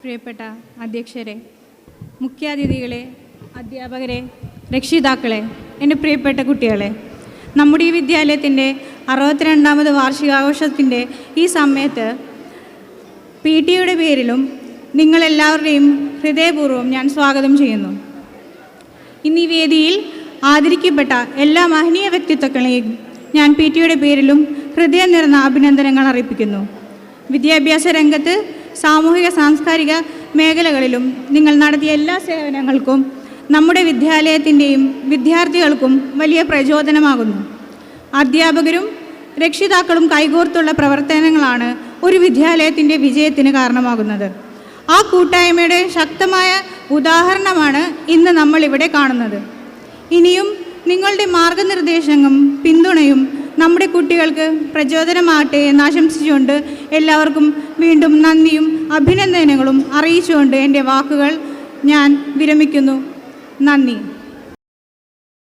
പ്രിയപ്പെട്ട അധ്യക്ഷരെ, മുഖ്യാതിഥികളെ, അധ്യാപകരെ, രക്ഷിതാക്കളെ, എൻ്റെ പ്രിയപ്പെട്ട കുട്ടികളെ, നമ്മുടെ ഈ വിദ്യാലയത്തിൻ്റെ 62ാമത് വാർഷികാഘോഷത്തിൻ്റെ ഈ സമയത്ത് PTയുടെ പേരിലും നിങ്ങളെല്ലാവരുടെയും ഹൃദയപൂർവ്വം ഞാൻ സ്വാഗതം ചെയ്യുന്നു. ഇന്ന് ഈ വേദിയിൽ ആദരിക്കപ്പെട്ട എല്ലാ മഹനീയ വ്യക്തിത്വങ്ങളെയും ഞാൻ PTയുടെ പേരിലും ഹൃദയം നിറഞ്ഞ അഭിനന്ദനങ്ങൾ അറിയിക്കുന്നു. വിദ്യാഭ്യാസ രംഗത്ത് സാമൂഹിക സാംസ്കാരിക മേഖലകളിലും നിങ്ങൾ നടത്തിയ എല്ലാ സേവനങ്ങൾക്കും നമ്മുടെ വിദ്യാലയത്തിൻ്റെയും വിദ്യാർത്ഥികൾക്കും വലിയ പ്രചോദനമാകുന്നു. അധ്യാപകരും രക്ഷിതാക്കളും കൈകോർത്തുള്ള പ്രവർത്തനങ്ങളാണ് ഒരു വിദ്യാലയത്തിൻ്റെ വിജയത്തിന് കാരണമാകുന്നത്. ആ കൂട്ടായ്മയുടെ ശക്തമായ ഉദാഹരണമാണ് ഇന്ന് നമ്മളിവിടെ കാണുന്നത്. ഇനിയും നിങ്ങളുടെ മാർഗനിർദ്ദേശങ്ങളും പിന്തുണയും നമ്മുടെ കുട്ടികൾക്ക് പ്രചോദനമാകട്ടെ എന്ന് ആശംസിച്ചുകൊണ്ട് എല്ലാവർക്കും വീണ്ടും നന്ദിയും അഭിനന്ദനങ്ങളും അറിയിച്ചുകൊണ്ട് എൻ്റെ വാക്കുകൾ ഞാൻ വിരമിക്കുന്നു. നന്ദി.